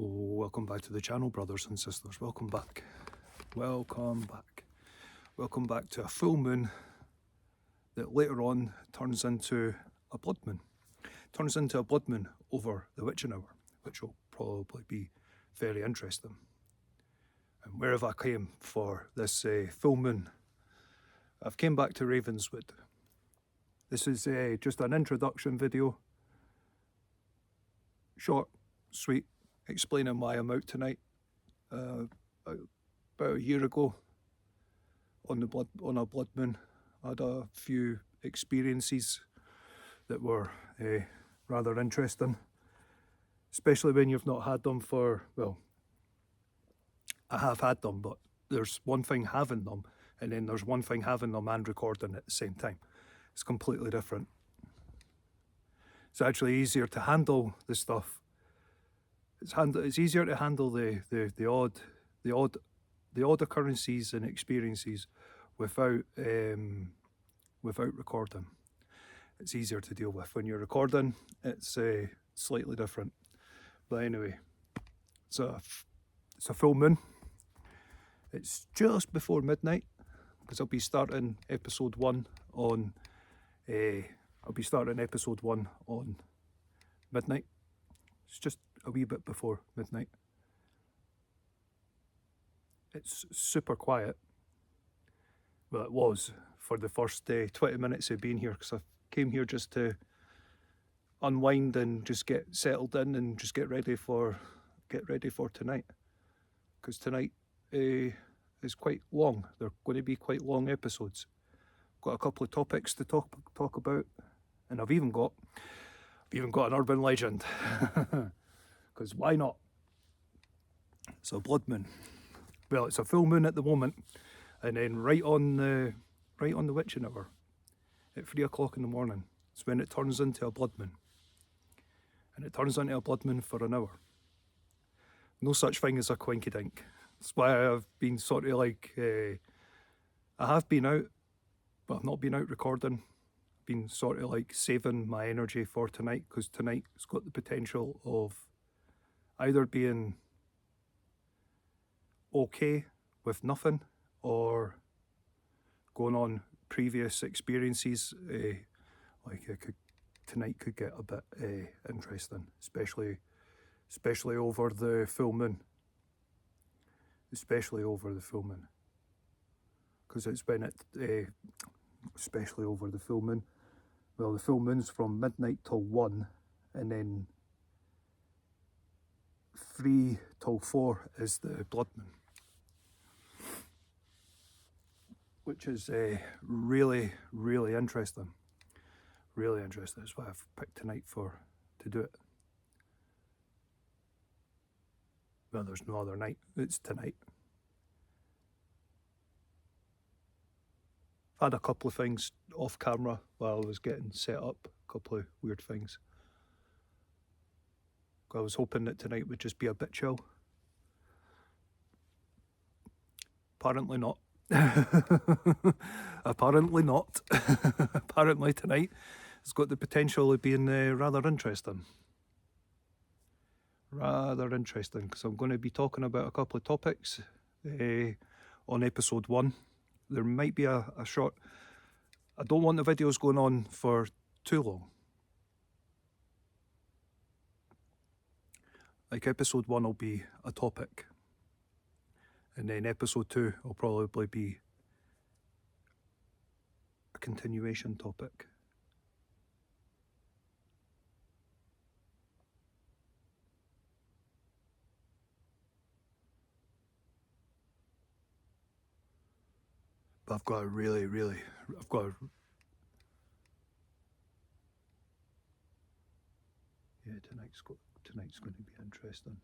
Welcome back to the channel, brothers and sisters. Welcome back. Welcome back. Welcome back to a full moon that later on turns into a blood moon. Turns into a blood moon over the witching hour, which will probably be very interesting. And where have I came for this full moon? I've came back to Ravenswood. This is just an introduction video. Short, sweet, explaining why I'm out tonight. About a year ago, on a blood moon, I had a few experiences that were rather interesting, especially when you've not had them for, well, I have had them, but there's one thing having them, and then there's one thing having them and recording at the same time. It's completely different. It's actually easier to handle the stuff. It's easier to handle the odd occurrences and experiences without recording. It's easier to deal with. When you're recording, it's slightly different. But anyway, it's a full moon. It's just before midnight because I'll be starting episode 1 on. I'll be starting episode 1 on midnight. It's just a wee bit before midnight. It's super quiet. Well, it was for the first 20 minutes of being here, because I came here just to unwind and just get settled in and just get ready for tonight. Because tonight is quite long. They're going to be quite long episodes. Got a couple of topics to talk about, and I've even got an urban legend. Because why not? It's a blood moon. Well, it's a full moon at the moment, and then right on the witching hour, at 3 o'clock in the morning, it's when it turns into a blood moon, and it turns into a blood moon for an hour. No such thing as a quinky dink. That's why I've been sort of like I have been out, but I've not been out recording. I've been sort of like saving my energy for tonight, because tonight has got the potential of either being okay with nothing or going on previous experiences. Tonight could get a bit interesting, especially over the full moon. Especially over the full moon, because it's when it, especially over the full moon. Well, the full moon's from midnight till 1, and then 3 till 4 is the blood moon, which is really, really interesting. Really interesting. That's why I've picked tonight to do it. Well, there's no other night. It's tonight. I've had a couple of things off camera while I was getting set up. A couple of weird things. I was hoping that tonight would just be a bit chill. Apparently not. Apparently not. Apparently tonight has got the potential of being rather interesting. Rather interesting, because I'm going to be talking about a couple of topics on episode 1. There might be a short. I don't want the videos going on for too long. Like episode 1 will be a topic, and then episode 2 will probably be a continuation topic. But I've got a yeah, tonight's going to be interesting.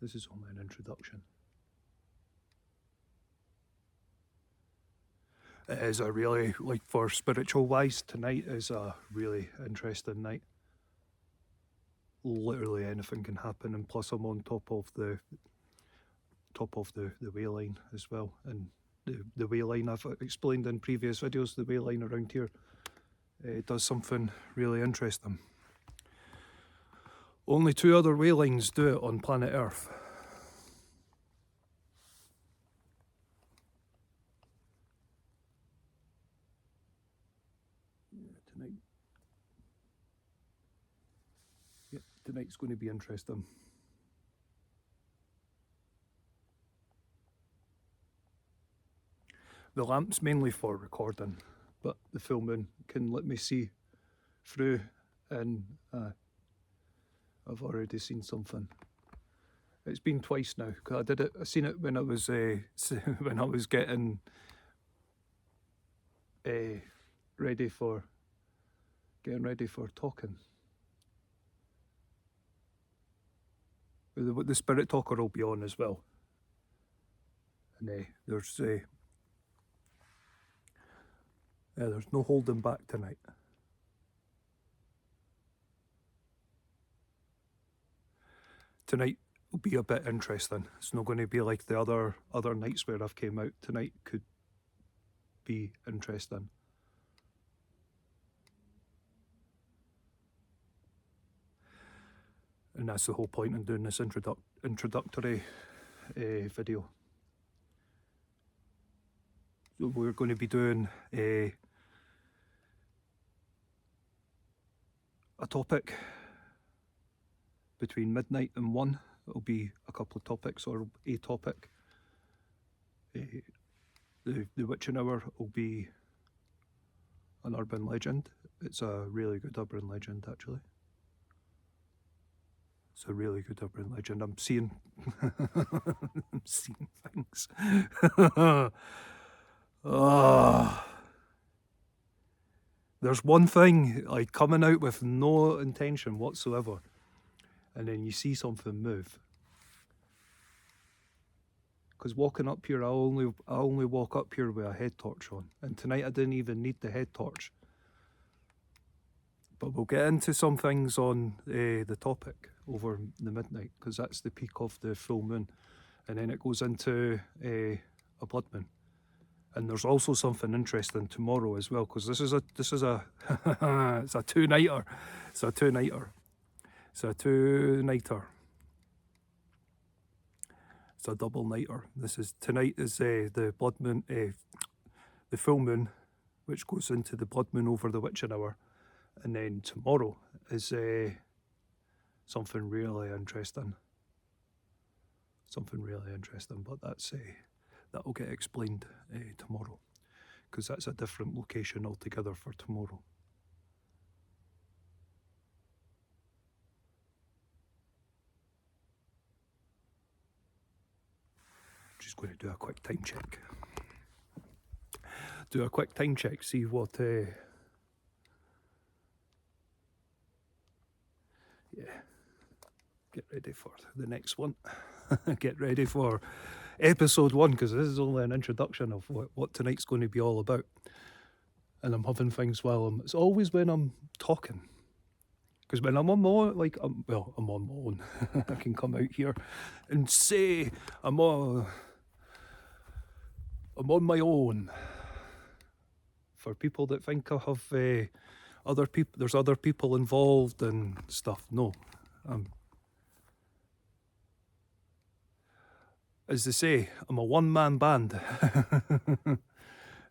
This is only an introduction. It is a really, like, for spiritual wise, tonight is a really interesting night. Literally anything can happen, and plus I'm on top of the way line as well, and the way line I've explained in previous videos. The way line around here does something really interesting. Only 2 other whalings do it on planet Earth. Tonight's going to be interesting. The lamp's mainly for recording, but the full moon can let me see through, and I've already seen something. It's been twice now, because I seen it when I was when I was getting ready for talking. The Spirit Talker will be on as well, and there's no holding back tonight. Tonight will be a bit interesting. It's not going to be like the other nights where I've came out. Tonight could be interesting. And that's the whole point in doing this introductory video. So we're going to be doing a topic between midnight and 1. It'll be a couple of topics or a topic. The witching hour will be an urban legend. It's a really good urban legend, actually. It's a really good urban legend. I'm seeing I'm seeing things. There's one thing, like, coming out with no intention whatsoever, and then you see something move. Because walking up here, I only walk up here with a head torch on, and tonight I didn't even need the head torch. But we'll get into some things on the topic over the midnight, because that's the peak of the full moon, and then it goes into a blood moon. And there's also something interesting tomorrow as well, because this is a it's a 2-nighter. It's a 2-nighter. It's a 2-nighter. It's a double nighter. Tonight is the blood moon, the full moon, which goes into the blood moon over the witching hour, and then tomorrow is something really interesting. But that will get explained tomorrow, because that's a different location altogether for tomorrow. Just going to do a quick time check. See what. Get ready for the next one. Get ready for episode 1, because this is only an introduction of what tonight's going to be all about. And I'm having things it's always when I'm talking. Because when I'm on my own, I'm on my own. I can come out here and say I'm on my own. For people that think I have other people, there's other people involved and stuff. No, as they say, I'm a one-man band.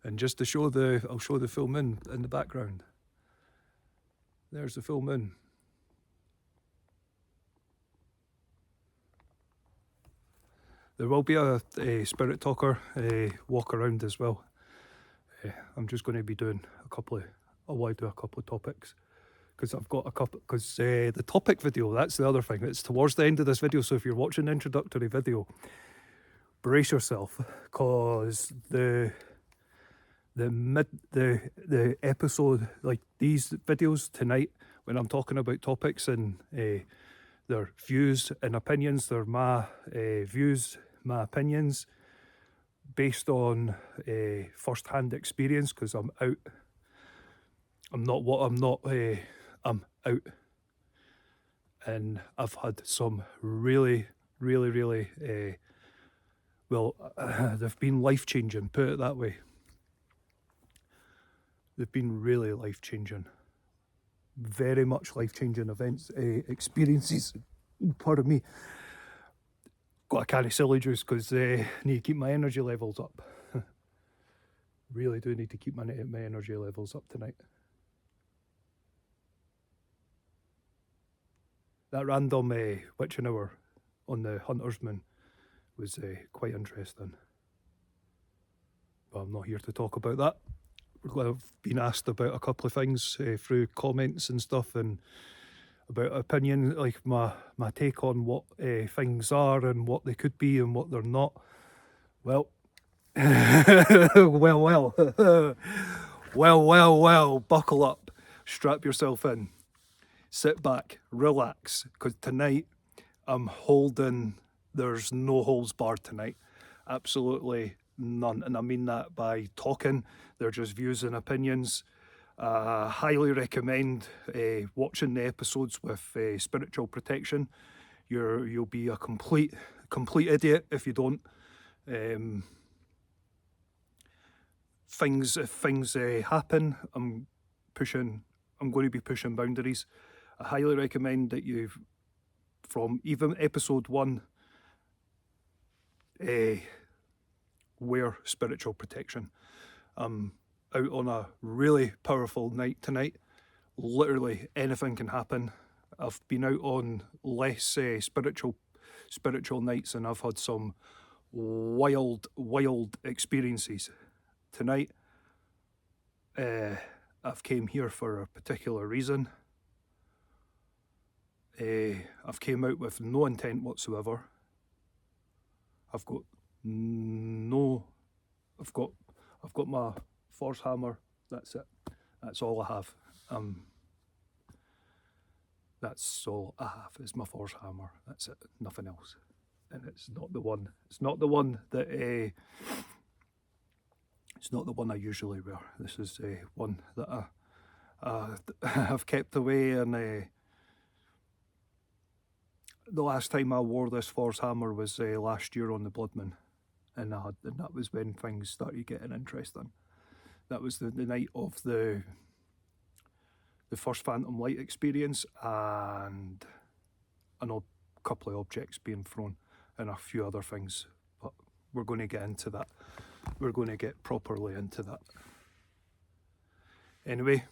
And just to show I'll show the full moon in the background. There's the full moon. There will be a Spirit Talker walk around as well. I'm just going to be doing I want to do a couple of topics, because I've got a couple, because the topic video, that's the other thing, it's towards the end of this video, so if you're watching the introductory video, brace yourself, because the episode, like these videos tonight, when I'm talking about topics and their views and opinions, they're my views, my opinions, based on first-hand experience, because I'm out. I'm out, and I've had some really they've been life-changing, put it that way. They've been really life-changing. Very much life-changing events, experiences. Pardon me. Got a can of silly juice because I need to keep my energy levels up. Really do need to keep my energy levels up tonight. That random witching hour on the Huntersman was quite interesting. But I'm not here to talk about that. I've been asked about a couple of things through comments and stuff, and about opinion, like my take on what things are and what they could be and what they're not. Well, well, buckle up, strap yourself in, sit back, relax, because tonight I'm holding, there's no holds barred tonight, absolutely none, and I mean that by talking. They're just views and opinions. Highly recommend watching the episodes with spiritual protection. You'll be a complete idiot if you don't. If things happen, I'm going to be pushing boundaries. I highly recommend that you, from even episode 1, wear spiritual protection. Out on a really powerful night tonight. Literally anything can happen. I've been out on less spiritual nights, and I've had some wild experiences. Tonight, I've came here for a particular reason. I've came out with no intent whatsoever. I've got my Force hammer. That's it. That's all I have. That's all I have is my Force hammer. That's it. Nothing else. And it's not the one. It's not the one that. It's not the one I usually wear. This is one that I've kept away, and the last time I wore this Force hammer was last year on the Bloodmoon, and that was when things started getting interesting. That was the night of the first Phantom Light experience, and a couple of objects being thrown and a few other things. But we're going to get into that. We're going to get properly into that. Anyway,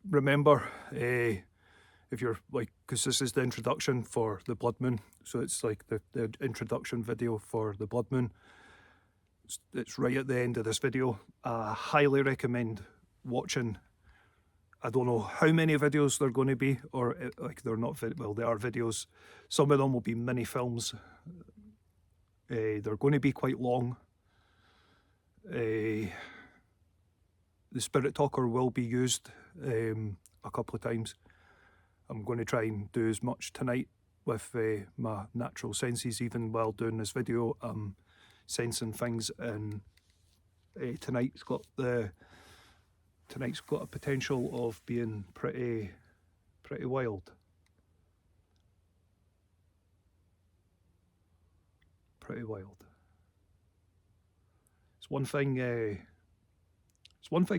remember, if you're like, because this is the introduction for the Bloodmoon, so it's like the introduction video for the Bloodmoon. It's right at the end of this video. I highly recommend watching. I don't know how many videos they're going to be, or like they're not, well, they are videos. Some of them will be mini films. They're going to be quite long. The Spirit Talker will be used a couple of times. I'm going to try and do as much tonight with my natural senses, even while doing this video. I'm sensing things, and tonight's got a potential of being pretty wild. Pretty wild. It's one thing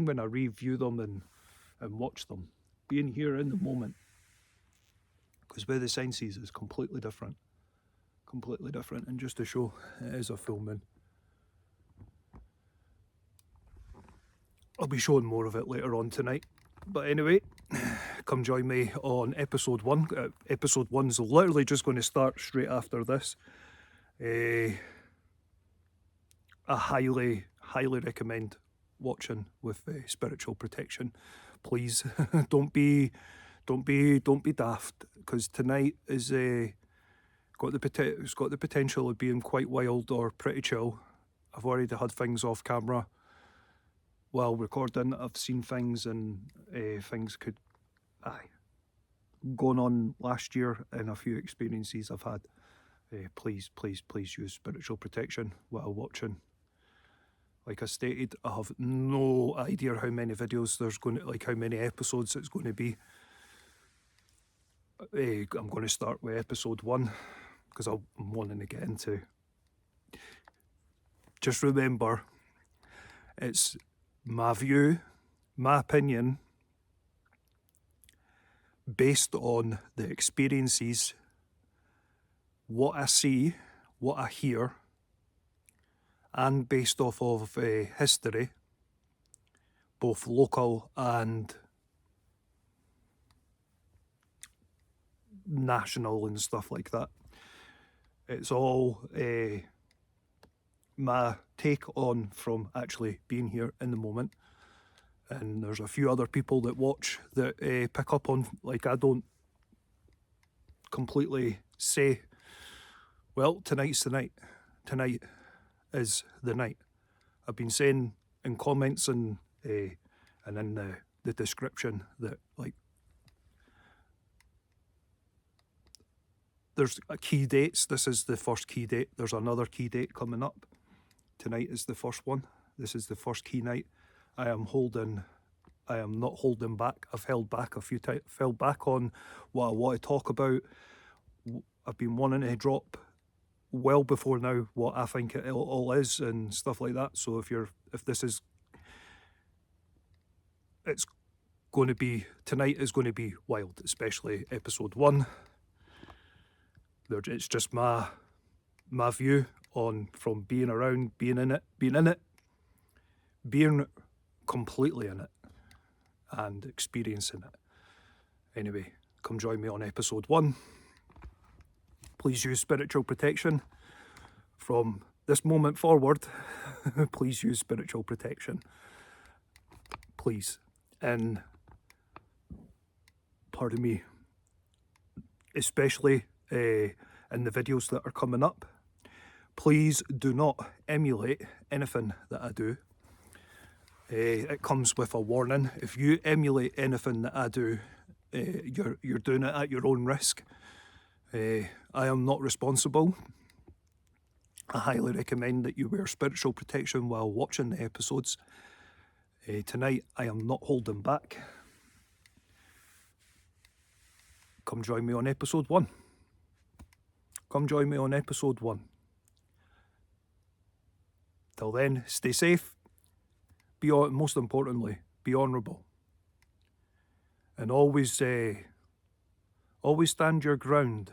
when I review them and watch them, being here in the moment, because with the senses is completely different, and just to show, it is a full moon. I'll be showing more of it later on tonight, but anyway, come join me on episode 1. Episode 1's literally just going to start straight after this. I highly recommend watching with spiritual protection. Please don't be daft, because tonight is it's got the potential of being quite wild or pretty chill. I've already had things off camera while recording. I've seen things, and things could going on last year, and a few experiences I've had. Please use spiritual protection while watching. Like I stated, I have no idea how many videos there's going to, like how many episodes it's going to be. I'm going to start with episode 1, because I'm wanting to get into. Just remember, it's my view, my opinion, based on the experiences, what I see, what I hear, and based off of history, both local and national and stuff like that. It's all my take on from actually being here in the moment. And there's a few other people that watch that pick up on, like, I don't completely say, well, tonight's the night. Tonight is the night. I've been saying in comments and in the description that, like, there's key dates. This is the first key date. There's another key date coming up. Tonight is the first one. This is the first key night. I am not holding back. I've held back a few times, fell back on what I want to talk about. I've been wanting to drop well before now what I think it all is and stuff like that. So it's going to be, tonight is going to be wild, especially episode 1. It's just my view on, from being around, being completely in it, and experiencing it. Anyway, come join me on episode 1. Please use spiritual protection. From this moment forward, please use spiritual protection. Please. And, pardon me, especially in the videos that are coming up, please do not emulate anything that I do. It comes with a warning. If you emulate anything that I do, you're doing it at your own risk. I am not responsible. I highly recommend that you wear spiritual protection while watching the episodes. Tonight, I am not holding back. Come join me on episode 1. Come join me on episode 1. Till then, stay safe. Most importantly, be honourable. And always stand your ground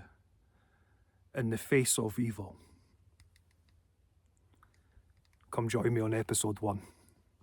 in the face of evil. Come join me on episode 1.